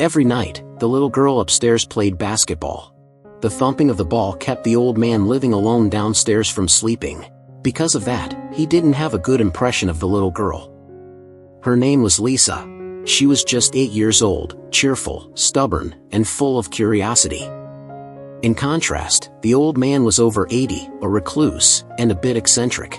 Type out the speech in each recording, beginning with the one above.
Every night, the little girl upstairs played basketball. The thumping of the ball kept the old man living alone downstairs from sleeping. Because of that, he didn't have a good impression of the little girl. Her name was Lisa. She was just 8 years old, cheerful, stubborn, and full of curiosity. In contrast, the old man was over 80, a recluse, and a bit eccentric.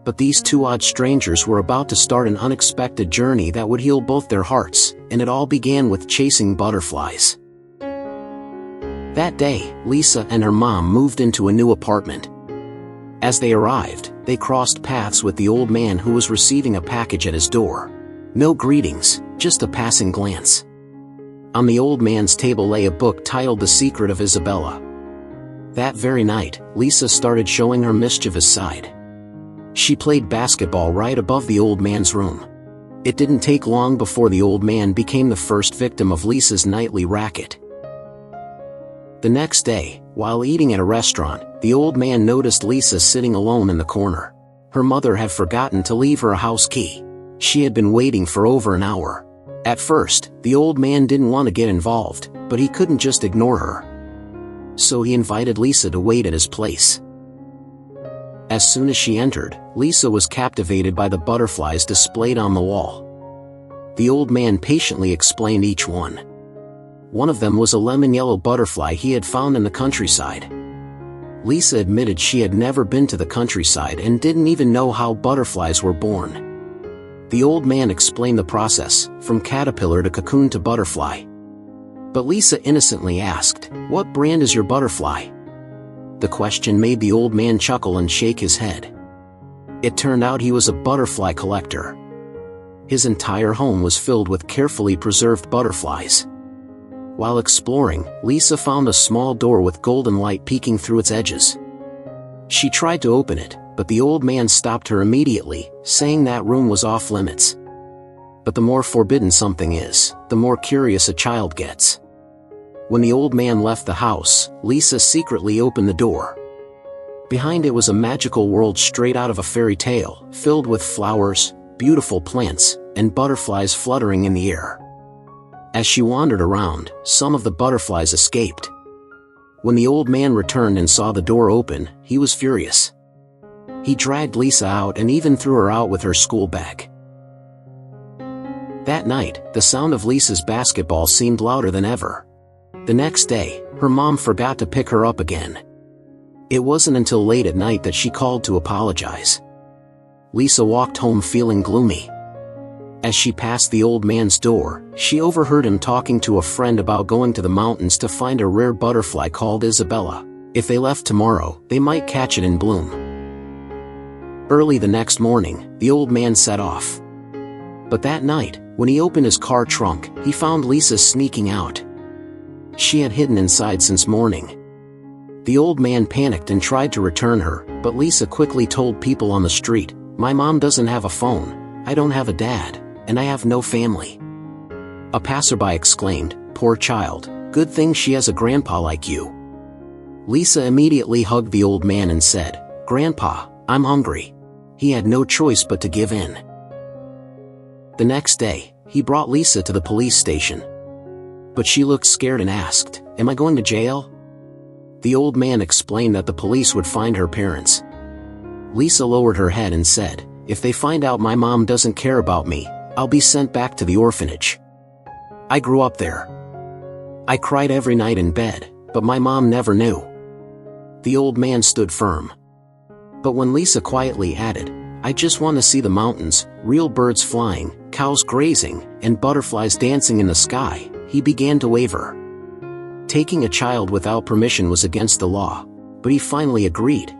But these two odd strangers were about to start an unexpected journey that would heal both their hearts, and it all began with chasing butterflies. That day, Lisa and her mom moved into a new apartment. As they arrived, they crossed paths with the old man who was receiving a package at his door. No greetings, just a passing glance. On the old man's table lay a book titled The Secret of Isabella. That very night, Lisa started showing her mischievous side. She played basketball right above the old man's room. It didn't take long before the old man became the first victim of Lisa's nightly racket. The next day, while eating at a restaurant, the old man noticed Lisa sitting alone in the corner. Her mother had forgotten to leave her a house key. She had been waiting for over an hour. At first, the old man didn't want to get involved, but he couldn't just ignore her. So he invited Lisa to wait at his place. As soon as she entered, Lisa was captivated by the butterflies displayed on the wall. The old man patiently explained each one. One of them was a lemon-yellow butterfly he had found in the countryside. Lisa admitted she had never been to the countryside and didn't even know how butterflies were born. The old man explained the process, from caterpillar to cocoon to butterfly. But Lisa innocently asked, "What brand is your butterfly?" The question made the old man chuckle and shake his head. It turned out he was a butterfly collector. His entire home was filled with carefully preserved butterflies. While exploring, Lisa found a small door with golden light peeking through its edges. She tried to open it, but the old man stopped her immediately, saying that room was off limits. But the more forbidden something is, the more curious a child gets. When the old man left the house, Lisa secretly opened the door. Behind it was a magical world straight out of a fairy tale, filled with flowers, beautiful plants, and butterflies fluttering in the air. As she wandered around, some of the butterflies escaped. When the old man returned and saw the door open, he was furious. He dragged Lisa out and even threw her out with her school bag. That night, the sound of Lisa's basketball seemed louder than ever. The next day, her mom forgot to pick her up again. It wasn't until late at night that she called to apologize. Lisa walked home feeling gloomy. As she passed the old man's door, she overheard him talking to a friend about going to the mountains to find a rare butterfly called Isabella. If they left tomorrow, they might catch it in bloom. Early the next morning, the old man set off. But that night, when he opened his car trunk, he found Lisa sneaking out. She had hidden inside since morning. The old man panicked and tried to return her, but Lisa quickly told people on the street, "My mom doesn't have a phone, I don't have a dad, and I have no family." A passerby exclaimed, "Poor child, good thing she has a grandpa like you." Lisa immediately hugged the old man and said, "Grandpa, I'm hungry." He had no choice but to give in. The next day, he brought Lisa to the police station. But she looked scared and asked, "Am I going to jail?" The old man explained that the police would find her parents. Lisa lowered her head and said, "If they find out my mom doesn't care about me, I'll be sent back to the orphanage. I grew up there. I cried every night in bed, but my mom never knew." The old man stood firm. But when Lisa quietly added, "I just want to see the mountains, real birds flying, cows grazing, and butterflies dancing in the sky," he began to waver. Taking a child without permission was against the law, but he finally agreed.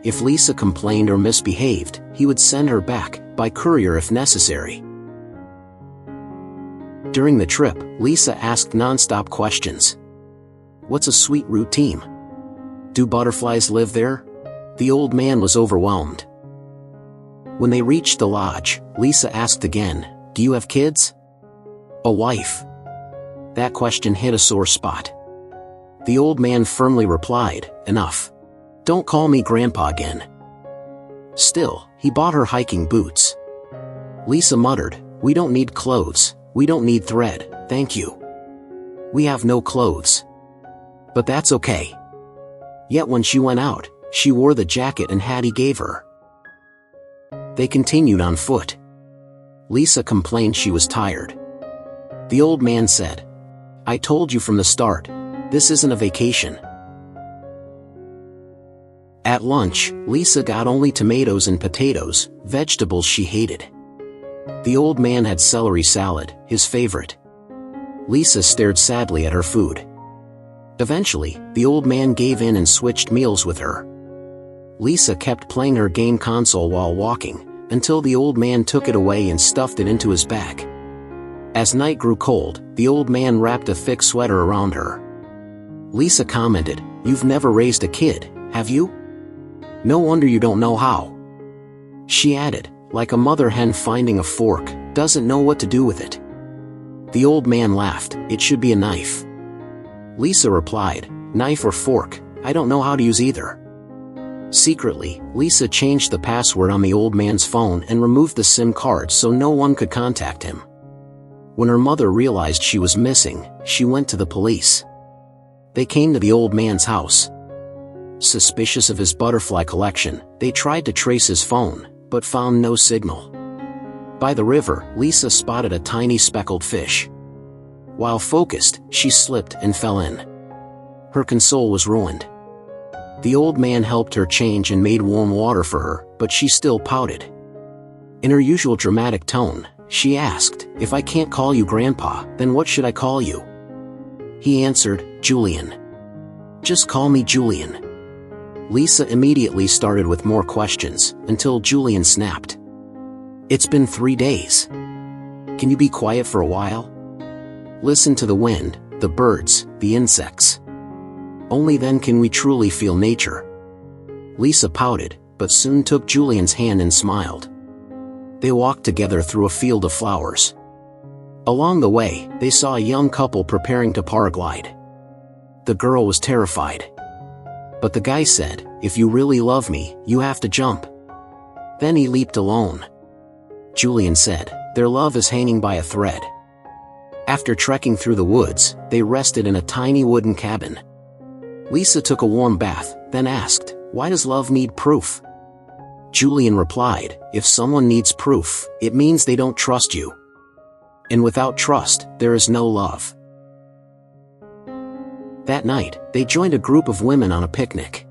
If Lisa complained or misbehaved, he would send her back, by courier if necessary. During the trip, Lisa asked non-stop questions. What's a sweet routine? Do butterflies live there? The old man was overwhelmed. When they reached the lodge, Lisa asked again, "Do you have kids? A wife?" That question hit a sore spot. The old man firmly replied, "Enough. Don't call me grandpa again." Still, he bought her hiking boots. Lisa muttered, "We don't need clothes, we don't need thread, thank you." We have no clothes. But that's okay. Yet when she went out, she wore the jacket and hat he gave her. They continued on foot. Lisa complained she was tired. The old man said, "I told you from the start, this isn't a vacation." At lunch, Lisa got only tomatoes and potatoes, vegetables she hated. The old man had celery salad, his favorite. Lisa stared sadly at her food. Eventually, the old man gave in and switched meals with her. Lisa kept playing her game console while walking, until the old man took it away and stuffed it into his bag. As night grew cold, the old man wrapped a thick sweater around her. Lisa commented, "You've never raised a kid, have you? No wonder you don't know how." She added, "Like a mother hen finding a fork, doesn't know what to do with it." The old man laughed, "It should be a knife." Lisa replied, "Knife or fork, I don't know how to use either." Secretly, Lisa changed the password on the old man's phone and removed the SIM card so no one could contact him. When her mother realized she was missing, she went to the police. They came to the old man's house. Suspicious of his butterfly collection, they tried to trace his phone, but found no signal. By the river, Lisa spotted a tiny speckled fish. While focused, she slipped and fell in. Her console was ruined. The old man helped her change and made warm water for her, but she still pouted. In her usual dramatic tone, she asked, "If I can't call you Grandpa, then what should I call you?" He answered, "Julian. Just call me Julian." Lisa immediately started with more questions, until Julian snapped. "It's been 3 days. Can you be quiet for a while? Listen to the wind, the birds, the insects. Only then can we truly feel nature." Lisa pouted, but soon took Julian's hand and smiled. They walked together through a field of flowers. Along the way, they saw a young couple preparing to paraglide. The girl was terrified. But the guy said, "If you really love me, you have to jump." Then he leaped alone. Julian said, "Their love is hanging by a thread." After trekking through the woods, they rested in a tiny wooden cabin. Lisa took a warm bath, then asked, "Why does love need proof?" Julian replied, "If someone needs proof, it means they don't trust you. And without trust, there is no love." That night, they joined a group of women on a picnic.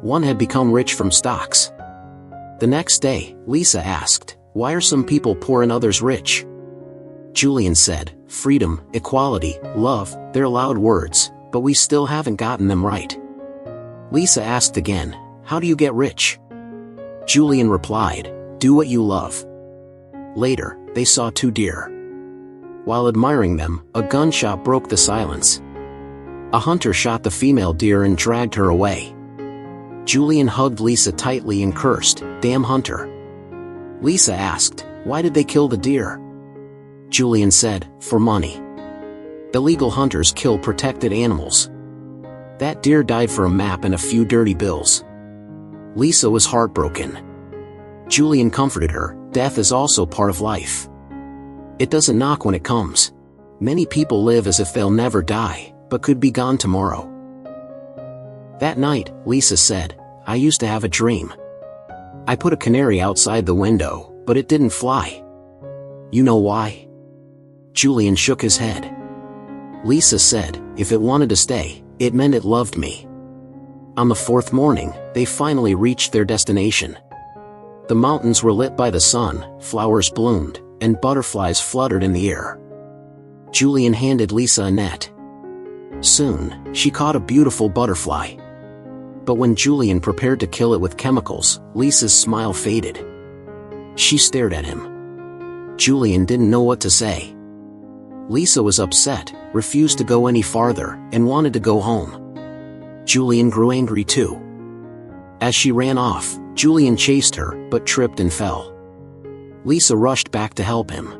One had become rich from stocks. The next day, Lisa asked, "Why are some people poor and others rich?" Julian said, "Freedom, equality, love, they're loud words, but we still haven't gotten them right." Lisa asked again, "How do you get rich?" Julian replied, "Do what you love." Later, they saw 2 deer. While admiring them, a gunshot broke the silence. A hunter shot the female deer and dragged her away. Julian hugged Lisa tightly and cursed, "Damn hunter." Lisa asked, "Why did they kill the deer?" Julian said, "For money. Illegal hunters kill protected animals." That deer died for a map and a few dirty bills. Lisa was heartbroken. Julian comforted her, "Death is also part of life. It doesn't knock when it comes. Many people live as if they'll never die, but could be gone tomorrow." That night, Lisa said, "I used to have a dream. I put a canary outside the window, but it didn't fly. You know why?" Julian shook his head. Lisa said, "If it wanted to stay, it meant it loved me." On the 4th morning, they finally reached their destination. The mountains were lit by the sun, flowers bloomed, and butterflies fluttered in the air. Julian handed Lisa a net. Soon, she caught a beautiful butterfly. But when Julian prepared to kill it with chemicals, Lisa's smile faded. She stared at him. Julian didn't know what to say. Lisa was upset, refused to go any farther, and wanted to go home. Julian grew angry too. As she ran off, Julian chased her, but tripped and fell. Lisa rushed back to help him.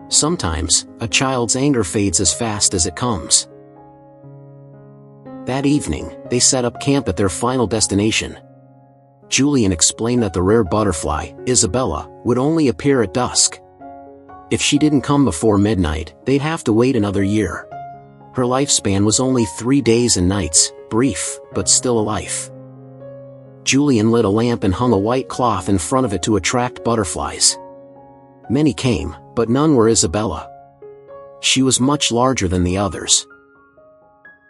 Sometimes, a child's anger fades as fast as it comes. That evening, they set up camp at their final destination. Julian explained that the rare butterfly, Isabella, would only appear at dusk. If she didn't come before midnight, they'd have to wait another year. Her lifespan was only 3 days and nights, brief, but still a life. Julian lit a lamp and hung a white cloth in front of it to attract butterflies. Many came, but none were Isabella. She was much larger than the others.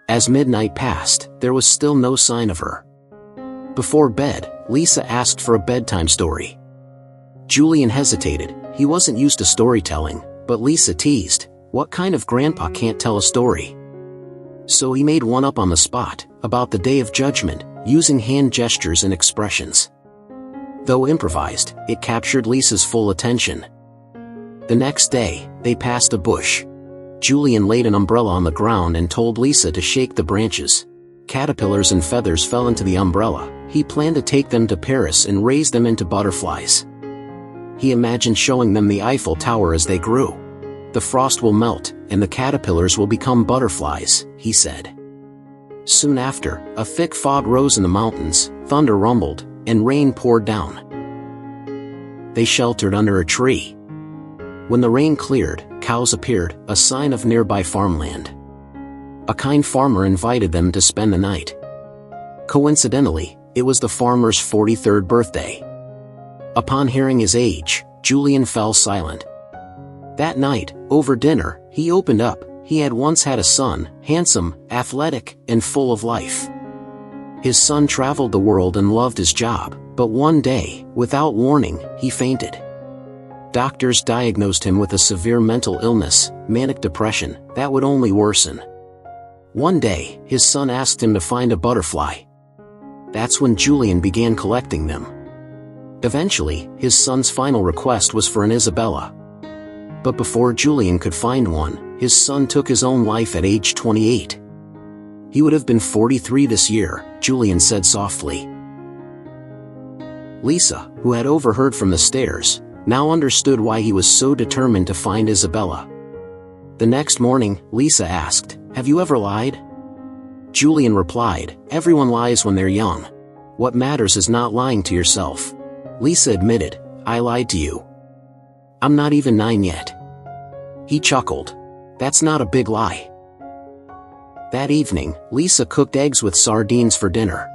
As midnight passed, there was still no sign of her. Before bed, Lisa asked for a bedtime story. Julian hesitated. He wasn't used to storytelling, but Lisa teased, "What kind of grandpa can't tell a story?" So he made one up on the spot, about the Day of Judgment, using hand gestures and expressions. Though improvised, it captured Lisa's full attention. The next day, they passed a bush. Julian laid an umbrella on the ground and told Lisa to shake the branches. Caterpillars and feathers fell into the umbrella. He planned to take them to Paris and raise them into butterflies. He imagined showing them the Eiffel Tower as they grew. "The frost will melt, and the caterpillars will become butterflies," he said. Soon after, a thick fog rose in the mountains, thunder rumbled, and rain poured down. They sheltered under a tree. When the rain cleared, cows appeared, a sign of nearby farmland. A kind farmer invited them to spend the night. Coincidentally, it was the farmer's 43rd birthday. Upon hearing his age, Julian fell silent. That night, over dinner, he opened up. He had once had a son, handsome, athletic, and full of life. His son traveled the world and loved his job, but one day, without warning, he fainted. Doctors diagnosed him with a severe mental illness, manic depression, that would only worsen. One day, his son asked him to find a butterfly. That's when Julian began collecting them. Eventually, his son's final request was for an Isabella. But before Julian could find one, his son took his own life at age 28. He would have been 43 this year, Julian said softly. Lisa, who had overheard from the stairs, now understood why he was so determined to find Isabella. The next morning, Lisa asked, "Have you ever lied?" Julian replied, "Everyone lies when they're young. What matters is not lying to yourself." Lisa admitted, "I lied to you. I'm not even 9 yet." He chuckled. "That's not a big lie." That evening, Lisa cooked eggs with sardines for dinner.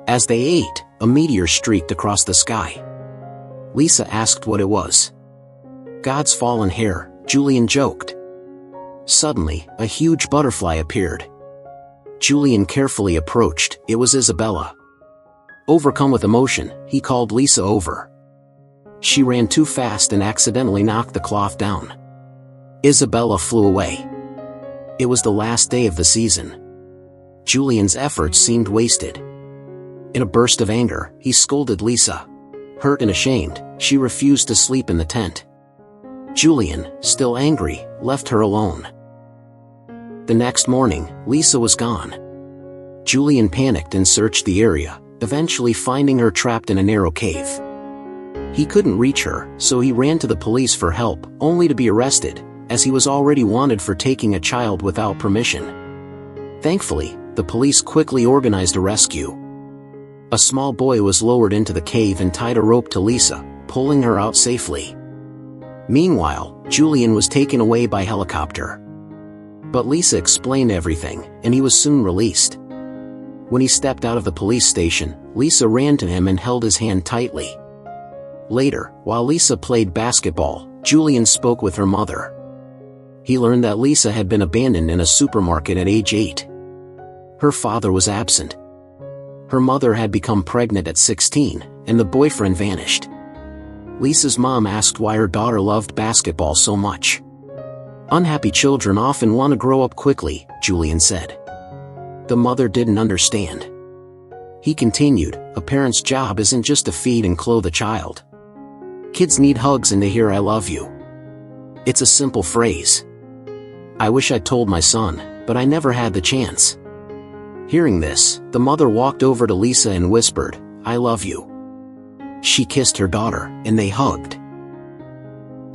As they ate, a meteor streaked across the sky. Lisa asked what it was. "God's fallen hair," Julian joked. Suddenly, a huge butterfly appeared. Julian carefully approached. It was Isabella. Overcome with emotion, he called Lisa over. She ran too fast and accidentally knocked the cloth down. Isabella flew away. It was the last day of the season. Julian's efforts seemed wasted. In a burst of anger, he scolded Lisa. Hurt and ashamed, she refused to sleep in the tent. Julian, still angry, left her alone. The next morning, Lisa was gone. Julian panicked and searched the area, eventually finding her trapped in a narrow cave. He couldn't reach her, so he ran to the police for help, only to be arrested, as he was already wanted for taking a child without permission. Thankfully, the police quickly organized a rescue. A small boy was lowered into the cave and tied a rope to Lisa, pulling her out safely. Meanwhile, Julian was taken away by helicopter. But Lisa explained everything, and he was soon released. When he stepped out of the police station, Lisa ran to him and held his hand tightly. Later, while Lisa played basketball, Julian spoke with her mother. He learned that Lisa had been abandoned in a supermarket at age 8. Her father was absent. Her mother had become pregnant at 16, and the boyfriend vanished. Lisa's mom asked why her daughter loved basketball so much. "Unhappy children often want to grow up quickly," Julian said. The mother didn't understand. He continued, "A parent's job isn't just to feed and clothe a child. Kids need hugs and to hear 'I love you.' It's a simple phrase. I wish I'd told my son, but I never had the chance." Hearing this, the mother walked over to Lisa and whispered, "I love you." She kissed her daughter, and they hugged.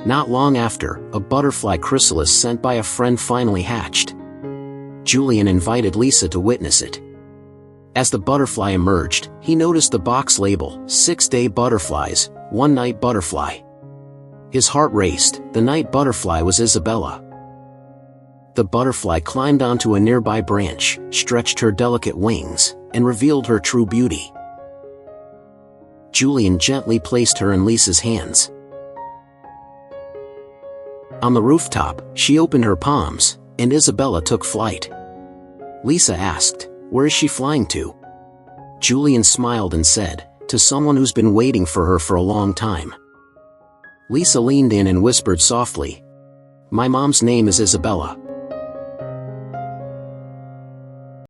Not long after, a butterfly chrysalis sent by a friend finally hatched. Julian invited Lisa to witness it. As the butterfly emerged, he noticed the box label, 6-day butterflies, 1-night butterfly. His heart raced. The night butterfly was Isabella. The butterfly climbed onto a nearby branch, stretched her delicate wings, and revealed her true beauty. Julian gently placed her in Lisa's hands. On the rooftop, she opened her palms, and Isabella took flight. Lisa asked, "Where is she flying to?" Julian smiled and said, "To someone who's been waiting for her for a long time." Lisa leaned in and whispered softly, "My mom's name is Isabella."